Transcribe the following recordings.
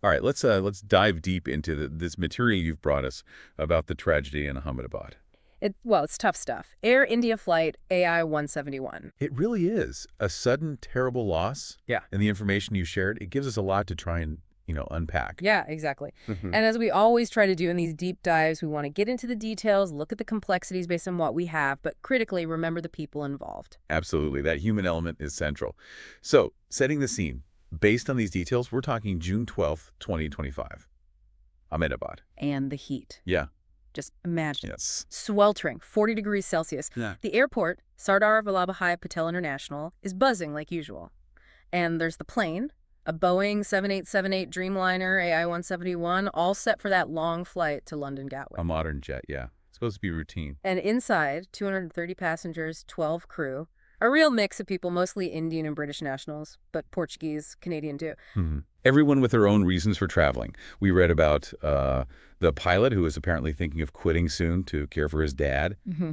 All right, let's dive deep into this material you've brought us about the tragedy in Ahmedabad. Well, it's tough stuff. Air India flight AI-171. It really is a sudden, terrible loss, Yeah. and the information you shared, it gives us a lot to try and, unpack. Yeah, exactly. Hmm. And as we always try to do in these deep dives, we want to get into the details, look at the complexities based on what we have, but critically remember the people involved. Absolutely, that human element is central. So, setting the scene, based on these details, we're talking June 12th, 2025, Ahmedabad. And the heat. Yeah. Just imagine. Yes. Sweltering, 40 degrees Celsius. Yeah. The airport, Sardar Vallabhbhai Patel International, is buzzing like usual. And there's the plane, a Boeing 7878 Dreamliner AI-171, all set for that long flight to London Gatwick. A modern jet, yeah. It's supposed to be routine. And inside, 230 passengers, 12 crew. A real mix of people, mostly Indian and British nationals, but Portuguese, Canadian too. Hmm. Everyone with their own reasons for traveling. We read about the pilot who was apparently thinking of quitting soon to care for his dad. Mm-hmm.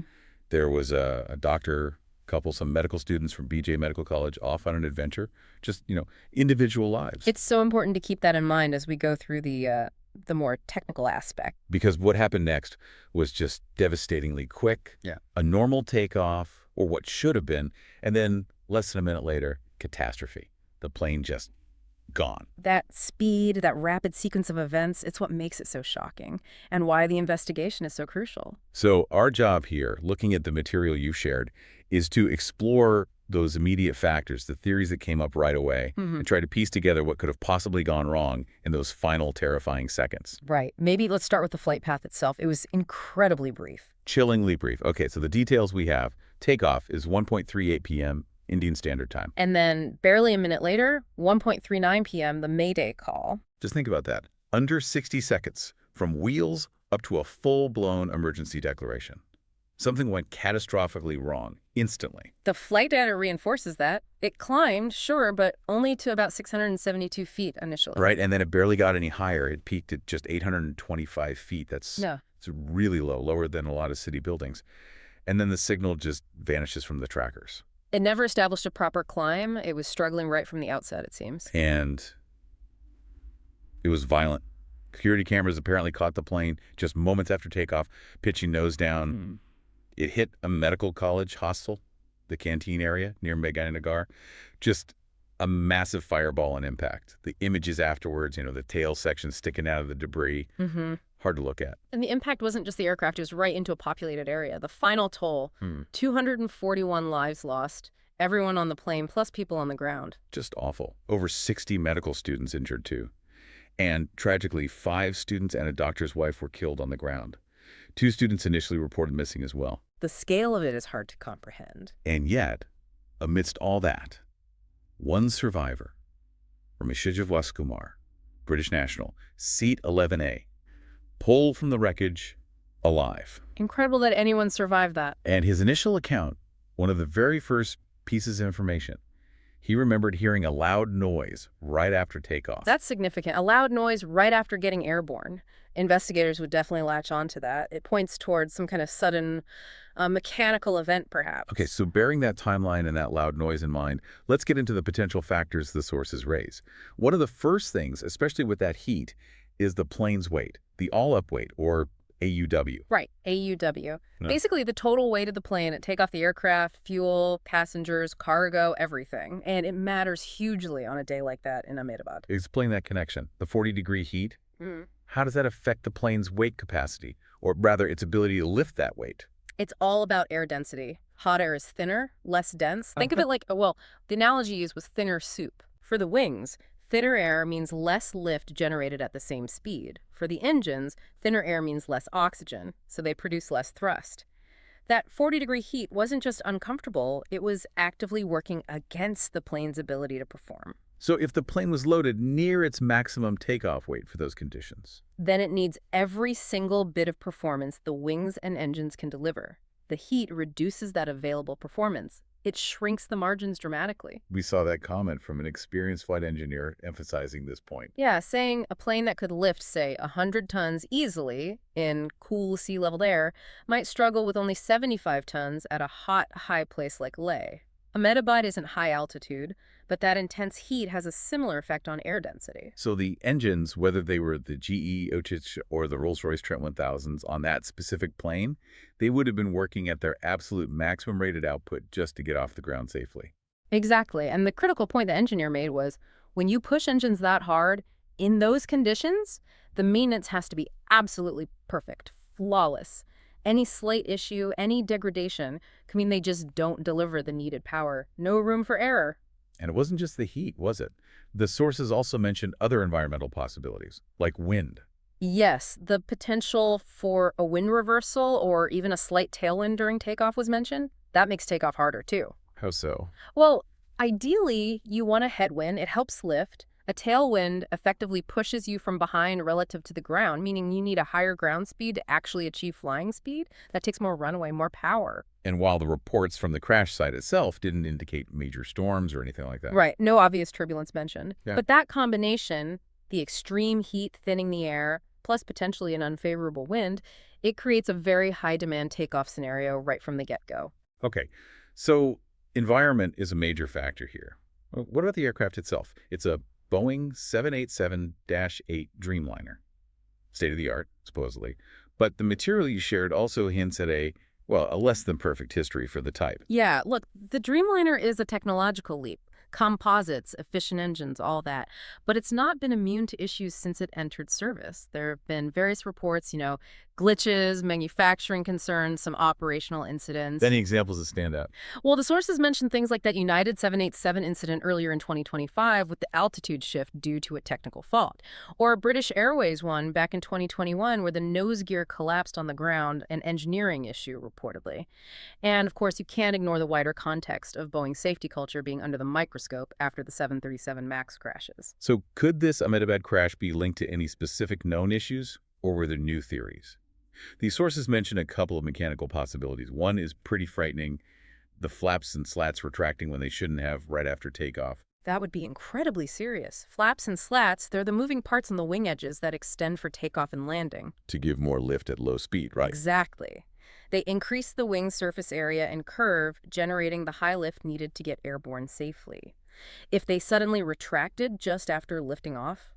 There was a doctor couple, some medical students from BJ Medical College off on an adventure. Just, individual lives. It's so important to keep that in mind as we go through the more technical aspect. Because what happened next was just devastatingly quick. Yeah. A normal takeoff, or what should have been, and then less than a minute later, catastrophe. The plane just gone. That speed, that rapid sequence of events, it's what makes it so shocking and why the investigation is so crucial. So our job here, looking at the material you shared, is to explore those immediate factors, the theories that came up right away, Mm-hmm. and try to piece together what could have possibly gone wrong in those final terrifying seconds. Right. Maybe let's start with the flight path itself. It was incredibly brief. Chillingly brief. Okay, so the details we have. Takeoff is 1:38 p.m. Indian Standard Time. And then barely a minute later, 1:39 p.m., the Mayday call. Just think about that. Under 60 seconds, from wheels up to a full-blown emergency declaration. Something went catastrophically wrong, instantly. The flight data reinforces that. It climbed, sure, but only to about 672 feet initially. Right, and then it barely got any higher. It peaked at just 825 feet. It's really low, lower than a lot of city buildings. And then the signal just vanishes from the trackers. It never established a proper climb. It was struggling right from the outset, it seems. And it was violent. Security cameras apparently caught the plane just moments after takeoff, pitching nose down. It hit a medical college hostel, the canteen area near Meganagar. Just a massive fireball and impact. The images afterwards, the tail section sticking out of the debris, Mm-hmm. hard to look at. And the impact wasn't just the aircraft, it was right into a populated area. The final toll, 241 lives lost, everyone on the plane plus people on the ground. Just awful. Over 60 medical students injured too. And tragically, 5 students and a doctor's wife were killed on the ground. 2 students initially reported missing as well. The scale of it is hard to comprehend. And yet, amidst all that, one survivor, Rameshija Waskumar, British national, seat 11A, pulled from the wreckage alive. Incredible that anyone survived that. And his initial account, one of the very first pieces of information, he remembered hearing a loud noise right after takeoff. That's significant. A loud noise right after getting airborne. Investigators would definitely latch on to that. It points towards some kind of sudden mechanical event, perhaps. Okay, so bearing that timeline and that loud noise in mind, let's get into the potential factors the sources raise. One of the first things, especially with that heat, is the plane's weight, the all-up weight, or AUW. Right, AUW. Yeah. Basically, the total weight of the plane at takeoff, the aircraft, fuel, passengers, cargo, everything. And it matters hugely on a day like that in Ahmedabad. Explain that connection. The 40-degree heat, Mm-hmm. how does that affect the plane's weight capacity, or rather its ability to lift that weight? It's all about air density. Hot air is thinner, less dense. Think of it like, well, the analogy used was thinner soup. For the wings, thinner air means less lift generated at the same speed. For the engines, thinner air means less oxygen, so they produce less thrust. That 40-degree heat wasn't just uncomfortable, it was actively working against the plane's ability to perform. So if the plane was loaded near its maximum takeoff weight for those conditions, Then it needs every single bit of performance the wings and engines can deliver. The heat reduces that available performance. It shrinks the margins dramatically. we saw that comment from an experienced flight engineer emphasizing this point. Yeah, saying a plane that could lift, say, 100 tons easily in cool sea-level air might struggle with only 75 tons at a hot, high place like Leh. Ahmedabad isn't high altitude, but that intense heat has a similar effect on air density. So the engines, whether they were the GE Otis or the Rolls-Royce Trent 1000s on that specific plane, they would have been working at their absolute maximum rated output just to get off the ground safely. Exactly. And the critical point the engineer made was when you push engines that hard, in those conditions, the maintenance has to be absolutely perfect, flawless. Any slight issue, any degradation can mean they just don't deliver the needed power. No room for error. And it wasn't just the heat, was it? The sources also mentioned other environmental possibilities, like wind. Yes, the potential for a wind reversal or even a slight tailwind during takeoff was mentioned. That makes takeoff harder, too. How so? Well, ideally, you want a headwind. It helps lift. A tailwind effectively pushes you from behind relative to the ground, meaning you need a higher ground speed to actually achieve flying speed. That takes more runway, more power. And while the reports from the crash site itself didn't indicate major storms or anything like that. Right, no obvious turbulence mentioned. Yeah. But that combination, the extreme heat thinning the air, plus potentially an unfavorable wind, it creates a very high-demand takeoff scenario right from the get-go. Okay, so environment is a major factor here. What about the aircraft itself? It's a Boeing 787-8 Dreamliner. State-of-the-art, supposedly. But the material you shared also hints at a less than perfect history for the type. Yeah, look, the Dreamliner is a technological leap. Composites, efficient engines, all that. But it's not been immune to issues since it entered service. There have been various reports, glitches, manufacturing concerns, some operational incidents. Any examples that stand out? Well, the sources mentioned things like that United 787 incident earlier in 2025 with the altitude shift due to a technical fault, or a British Airways one back in 2021 where the nose gear collapsed on the ground, an engineering issue reportedly. And of course, you can't ignore the wider context of Boeing's safety culture being under the microscope after the 737 MAX crashes. So could this Ahmedabad crash be linked to any specific known issues, or were there new theories? These sources mention a couple of mechanical possibilities. One is pretty frightening, the flaps and slats retracting when they shouldn't have right after takeoff. That would be incredibly serious. Flaps and slats, they're the moving parts on the wing edges that extend for takeoff and landing. To give more lift at low speed, right? Exactly. They increase the wing surface area and curve, generating the high lift needed to get airborne safely. If they suddenly retracted just after lifting off,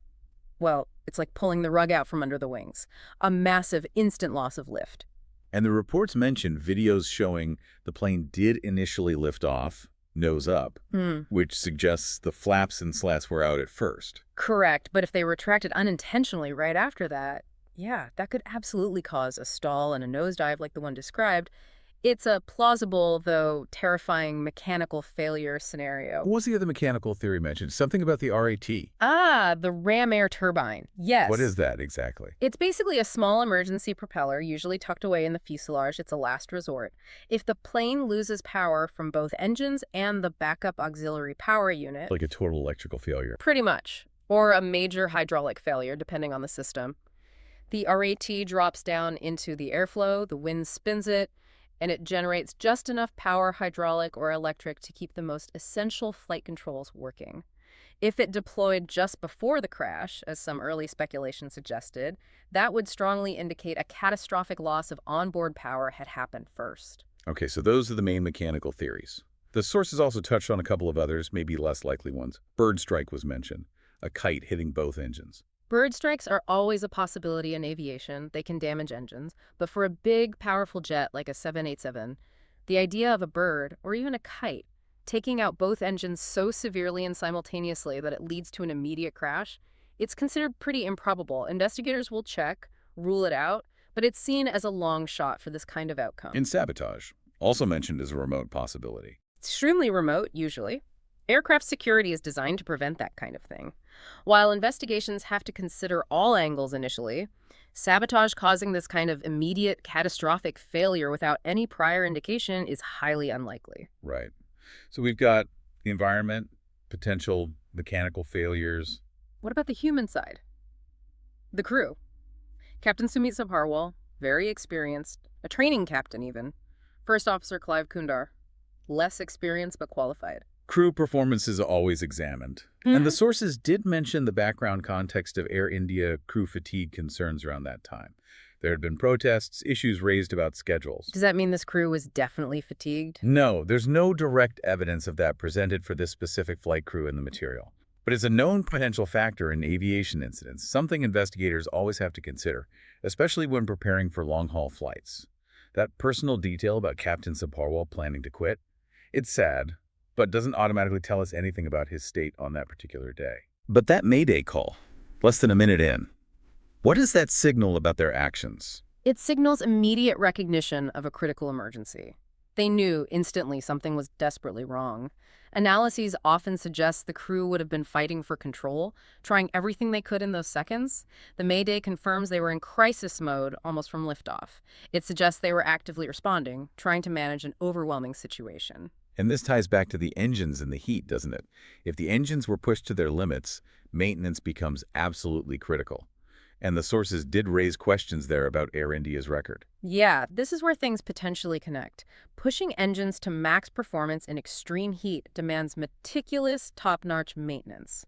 well, it's like pulling the rug out from under the wings. A massive instant loss of lift. And the reports mentioned videos showing the plane did initially lift off, nose up, which suggests the flaps and slats were out at first. Correct, but if they retracted unintentionally right after that, yeah, that could absolutely cause a stall and a nosedive like the one described. It's a plausible, though terrifying, mechanical failure scenario. What was the other mechanical theory mentioned? Something about the RAT. Ah, the ram air turbine. Yes. What is that exactly? It's basically a small emergency propeller, usually tucked away in the fuselage. It's a last resort. If the plane loses power from both engines and the backup auxiliary power unit... Like a total electrical failure. Pretty much. Or a major hydraulic failure, depending on the system. The RAT drops down into the airflow, the wind spins it, and it generates just enough power, hydraulic or electric, to keep the most essential flight controls working. If it deployed just before the crash, as some early speculation suggested, that would strongly indicate a catastrophic loss of onboard power had happened first. Okay, so those are the main mechanical theories. The sources also touched on a couple of others, maybe less likely ones. Bird strike was mentioned, a kite hitting both engines. Bird strikes are always a possibility in aviation. They can damage engines. But for a big, powerful jet like a 787, the idea of a bird, or even a kite, taking out both engines so severely and simultaneously that it leads to an immediate crash, it's considered pretty improbable. Investigators will check, rule it out, but it's seen as a long shot for this kind of outcome. And sabotage, also mentioned as a remote possibility. Extremely remote, usually. Aircraft security is designed to prevent that kind of thing. While investigations have to consider all angles initially, sabotage causing this kind of immediate catastrophic failure without any prior indication is highly unlikely. Right. So we've got the environment, potential mechanical failures. What about the human side? The crew. Captain Sumit Sabharwal, very experienced, a training captain even. First Officer Clive Kundar, less experienced but qualified. Crew performance is always examined. And the sources did mention the background context of Air India crew fatigue concerns around that time. There had been protests, issues raised about schedules. Does that mean this crew was definitely fatigued? No, there's no direct evidence of that presented for this specific flight crew in the material. But it's a known potential factor in aviation incidents, something investigators always have to consider, especially when preparing for long-haul flights. That personal detail about Captain Saparwal planning to quit, it's sad, but doesn't automatically tell us anything about his state on that particular day. But that Mayday call, less than a minute in, what does that signal about their actions? It signals immediate recognition of a critical emergency. They knew instantly something was desperately wrong. Analyses often suggest the crew would have been fighting for control, trying everything they could in those seconds. The Mayday confirms they were in crisis mode almost from liftoff. It suggests they were actively responding, trying to manage an overwhelming situation. And this ties back to the engines and the heat, doesn't it? If the engines were pushed to their limits, maintenance becomes absolutely critical. And the sources did raise questions there about Air India's record. Yeah, this is where things potentially connect. Pushing engines to max performance in extreme heat demands meticulous, top-notch maintenance.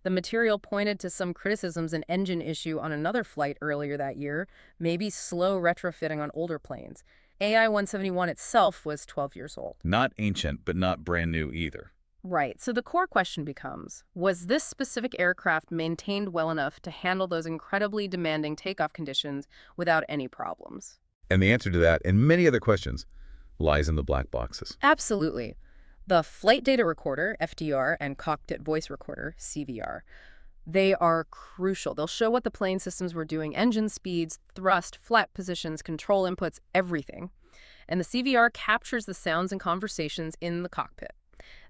The material pointed to some criticisms an engine issue on another flight earlier that year, maybe slow retrofitting on older planes. AI-171 itself was 12 years old. Not ancient, but not brand new either. Right, so the core question becomes, was this specific aircraft maintained well enough to handle those incredibly demanding takeoff conditions without any problems? And the answer to that, and many other questions, lies in the black boxes. Absolutely. The flight data recorder, FDR, and cockpit voice recorder, CVR, they are crucial. They'll show what the plane systems were doing, engine speeds, thrust, flap positions, control inputs, everything. And the CVR captures the sounds and conversations in the cockpit.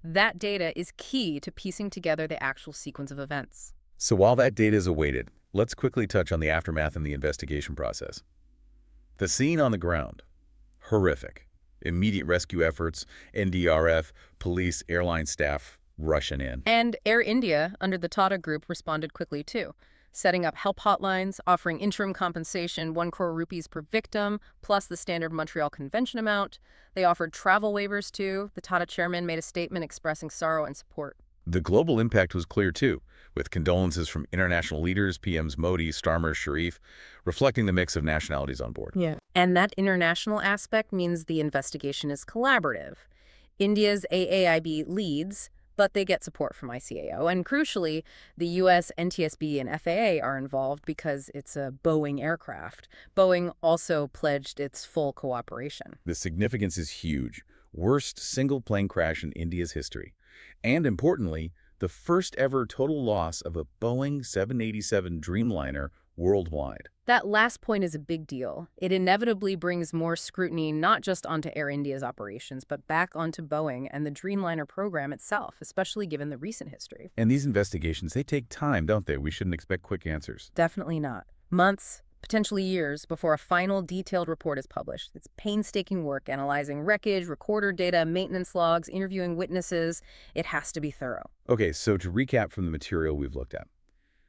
That data is key to piecing together the actual sequence of events. So while that data is awaited, let's quickly touch on the aftermath and the investigation process. The scene on the ground, horrific. Immediate rescue efforts, NDRF, police, airline staff rushing in. And Air India, under the Tata Group, responded quickly too, setting up help hotlines, offering interim compensation, 1 crore rupees per victim, plus the standard Montreal Convention amount. They offered travel waivers too. The Tata chairman made a statement expressing sorrow and support. The global impact was clear too, with condolences from international leaders, PMs Modi, Starmer, Sharif, reflecting the mix of nationalities on board. Yeah. And that international aspect means the investigation is collaborative. India's AAIB leads, but they get support from ICAO. And crucially, the U.S., NTSB, and FAA are involved because it's a Boeing aircraft. Boeing also pledged its full cooperation. The significance is huge. Worst single plane crash in India's history. And importantly, the first ever total loss of a Boeing 787 Dreamliner worldwide. That last point is a big deal. It inevitably brings more scrutiny not just onto Air India's operations, but back onto Boeing and the Dreamliner program itself, especially given the recent history. And these investigations, they take time, don't they? We shouldn't expect quick answers. Definitely not. Months, potentially years, before a final detailed report is published. It's painstaking work analyzing wreckage, recorder data, maintenance logs, interviewing witnesses. It has to be thorough. Okay, so to recap from the material we've looked at,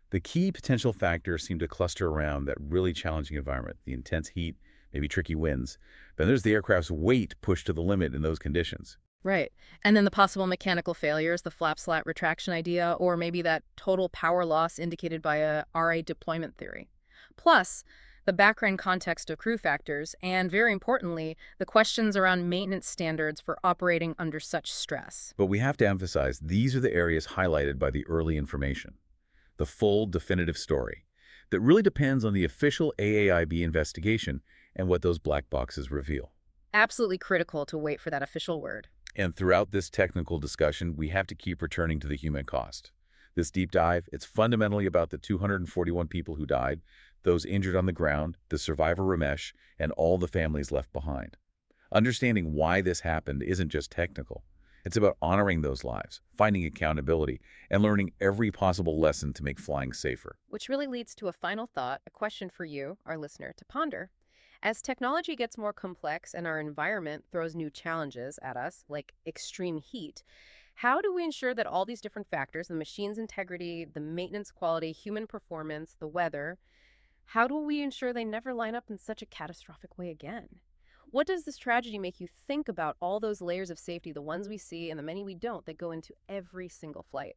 the key potential factors seem to cluster around that really challenging environment, the intense heat, maybe tricky winds. Then there's the aircraft's weight pushed to the limit in those conditions. Right. And then the possible mechanical failures, the flap-slat retraction idea, or maybe that total power loss indicated by a RA deployment theory. Plus, the background context of crew factors, and very importantly, the questions around maintenance standards for operating under such stress. But we have to emphasize these are the areas highlighted by the early information. The full, definitive story that really depends on the official AAIB investigation and what those black boxes reveal. Absolutely critical to wait for that official word. And throughout this technical discussion, we have to keep returning to the human cost. This deep dive, it's fundamentally about the 241 people who died, those injured on the ground, the survivor Ramesh, and all the families left behind. Understanding why this happened isn't just technical. It's about honoring those lives, finding accountability, and learning every possible lesson to make flying safer. Which really leads to a final thought, a question for you, our listener, to ponder. As technology gets more complex and our environment throws new challenges at us, like extreme heat, how do we ensure that all these different factors, the machine's integrity, the maintenance quality, human performance, the weather, how do we ensure they never line up in such a catastrophic way again? What does this tragedy make you think about all those layers of safety, the ones we see and the many we don't, that go into every single flight?